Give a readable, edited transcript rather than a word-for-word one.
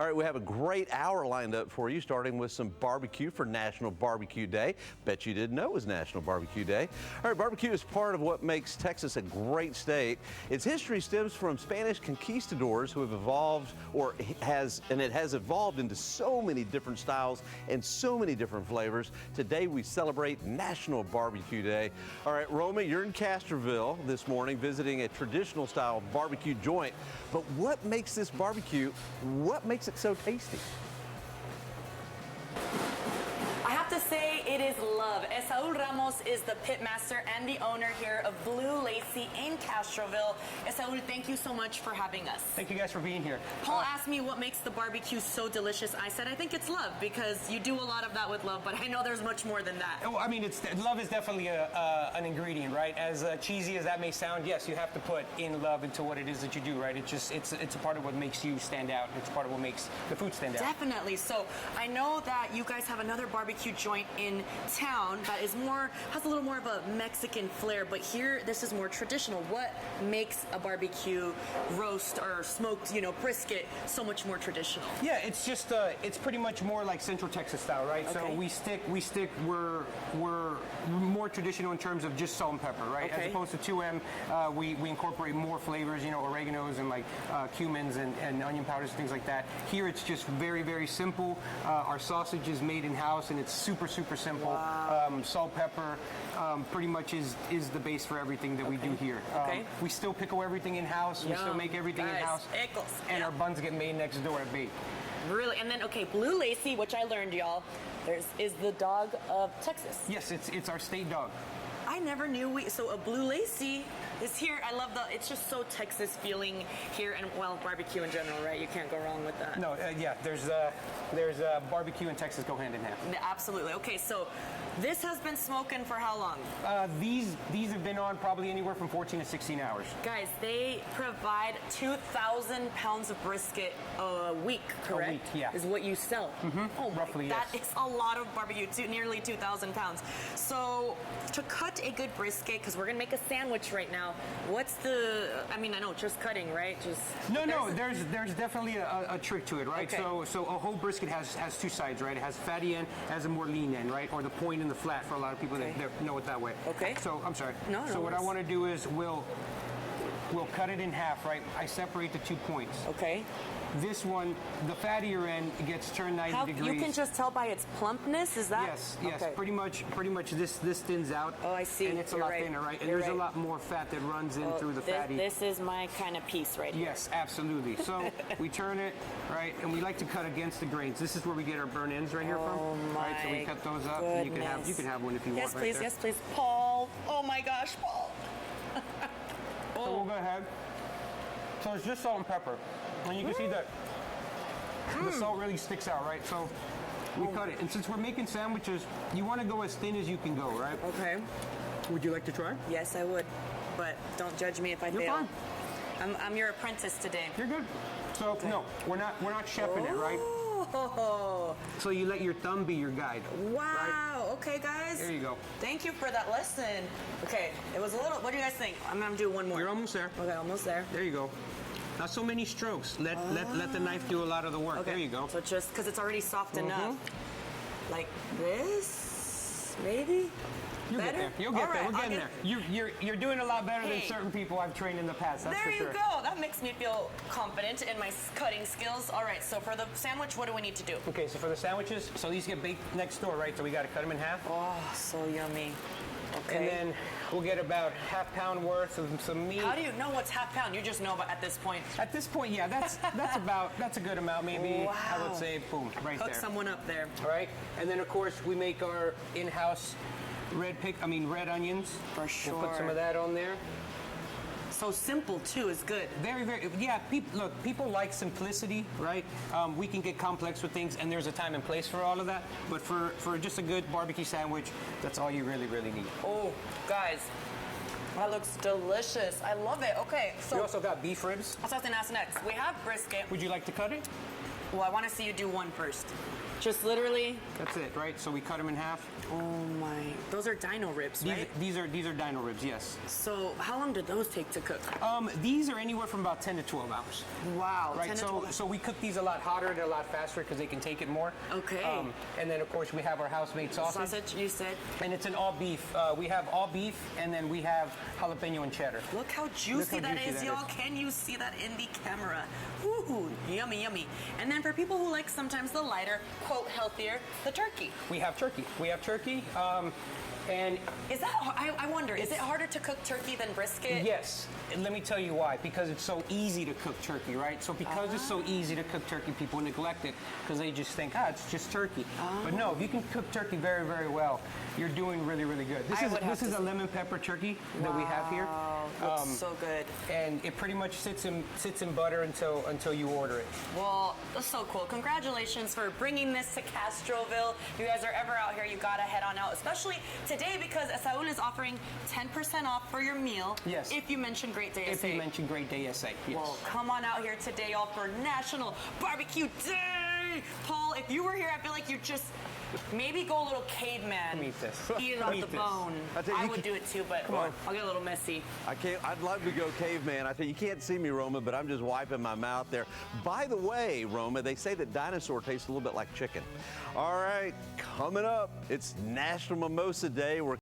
All right, we have a great hour lined up for you, starting with some barbecue for National BBQ Day. Bet you didn't know it was National BBQ Day. All right, barbecue is part of what makes Texas a great state. Its history stems from Spanish conquistadors who have evolved, it has evolved into so many different styles and so many different flavors. Today we celebrate National BBQ Day. All right, Roma, you're in Castroville this morning visiting a traditional style barbecue joint. But what makes this barbecue, what makes it so tasty? I have to say it is love. Esaul Ramos is the pitmaster and the owner here of Blue Lacy in Castroville. Esaul, thank you so much for having us. Thank you guys for being here. Paul asked me what makes the barbecue so delicious. I said I think it's love, because you do a lot of that with love, but I know there's much more than that. Oh, I mean, love is definitely an ingredient, right? As cheesy as that may sound, yes, you have to put in love into what it is that you do, right? it's a part of what makes you stand out. It's part of what makes the food stand out. Definitely. So I know that you guys have another barbecue joint in town that is has a little more of a Mexican flair, but here this is more traditional. What makes a barbecue roast or smoked, brisket so much more traditional? Yeah, it's just it's pretty much more like Central Texas style, right? Okay. So we're more traditional in terms of just salt and pepper, right? Okay. As opposed to 2M, we incorporate more flavors, oreganos and like cumins and onion powders and things like that. Here it's just very, very simple. Our sausage is made in house and it's super, super simple. Wow. Salt, pepper, pretty much is the base for everything that we do here. Okay. We still pickle everything in house. We still make everything in house. Pickles. And our buns get made next door at bake. Really? And then, okay, Blue Lacy, which I learned, y'all, is the dog of Texas. Yes, it's our state dog. I never knew so a Blue Lacy is here. I love it's just so Texas feeling here, and well, barbecue in general, right? You can't go wrong with that. No, yeah, there's barbecue and Texas go hand in hand. Absolutely. Okay, so this has been smoking for how long? These have been on probably anywhere from 14 to 16 hours. Guys, they provide 2,000 pounds of brisket a week, correct? A week, yeah. Is what you sell. Mm-hmm. Oh, roughly, that yes. is a lot of barbecue, nearly 2,000 pounds. So to cut a good brisket, because we're gonna make a sandwich right now, what's I know just cutting, right? There's definitely a trick to it, right? Okay. So a whole brisket has two sides, right? It has fatty end, has a more lean end, right? Or the point and the flat for a lot of people that know it that way. Okay. So I'm sorry. No. So what I want to do is we'll cut it in half, right? I separate the 2 points. Okay. This one, the fattier end, gets turned 90 degrees. You can just tell by its plumpness, is that? Yes. Okay. Pretty much this thins out. Oh, I see. And it's a lot thinner, right? And there's a lot more fat that runs in through the fatty. This is my kind of piece right here. Yes, absolutely. So we turn it, right, and we like to cut against the grains. This is where we get our burn ends right here from. Oh my right, so we cut those up, and you can have one if you want. Please, yes, please. Paul. Oh my gosh, Paul. So we'll go ahead. So it's just salt and pepper, and you can see that the salt really sticks out, right? So we cut it, and since we're making sandwiches, you want to go as thin as you can go, right? Okay. Would you like to try? Yes, I would, but don't judge me if I You're fail. fine. I'm your apprentice today. You're good. So no, we're not chefing it, right? Oh. So you let your thumb be your guide. Wow. Right? Okay, guys. There you go. Thank you for that lesson. Okay, it was a little. What do you guys think? I'm gonna do one more. You're almost there. Okay, almost there. There you go. Not so many strokes. Let the knife do a lot of the work. Okay. There you go. So just because it's already soft enough, like this, maybe. You'll get there. You'll get there. We're getting there. You're doing a lot better than Hey. certain people I've trained in the past. That's There for sure. you go. That makes me feel confident in my cutting skills. All right. So for the sandwich, what do we need to do? Okay. So for the sandwiches, so these get baked next door, right? So we got to cut them in half. Oh, so yummy. Okay. And then we'll get about half pound worth of some meat. How do you know what's half pound? You just know at this point. At this point, yeah, that's a good amount, maybe. Wow. I would say, boom, right Hook there. someone up there. All right, and then of course we make our in-house red onions. For sure. We'll put some of that on there. So simple too is good. Very, very, yeah, people like simplicity, right? We can get complex with things, and there's a time and place for all of that. But for just a good barbecue sandwich, that's all you really, really need. Oh, guys, that looks delicious. I love it. Okay, so We also got beef ribs. that's what I was gonna ask next. We have brisket. Would you like to cut it? Well, I want to see you do one first. Just literally. That's it, right? So we cut them in half. Oh my! Those are dino ribs, right? These are dino ribs, yes. So how long did those take to cook? These are anywhere from about 10 to 12 hours. Wow. Right. 10 to So 12. so we cook these a lot hotter and a lot faster because they can take it more. Okay. And then of course we have our house-made sausage. Sausage, you said. And it's an all beef. We have all beef, and then we have jalapeno and cheddar. Look how juicy that juicy is, that y'all. is. Can you see that in the camera? Ooh, yummy, yummy. And then for people who like sometimes the lighter, quote, healthier, the turkey. We have turkey. And Is that, I wonder, is it harder to cook turkey than brisket? yes, and let me tell you why. Because it's so easy to cook turkey, right? So because it's so easy to cook turkey, people neglect it because they just think, it's just turkey. But no, if you can cook turkey very, very well, you're doing really, really good. This is a lemon pepper turkey that we have here. Looks so good. And it pretty much sits in butter until you order it. Well, that's so cool. Congratulations for bringing this to Castroville. If you guys are ever out here, you gotta head on out, especially today because Saul is offering 10% off for your meal. Yes. If you mention Great Day If SA. you mention Great Day SA, yes. Well, come on out here today, y'all, for National Barbecue Day. Paul, if you were here, I feel like you'd just maybe go a little caveman. Eat this. Eat it off Eat the this. bone. I would do it too, but Come on. I'll get a little messy. I'd love to go caveman. I think you can't see me, Roma, but I'm just wiping my mouth there. By the way, Roma, they say that dinosaur tastes a little bit like chicken. All right, coming up, it's National Mimosa Day. We're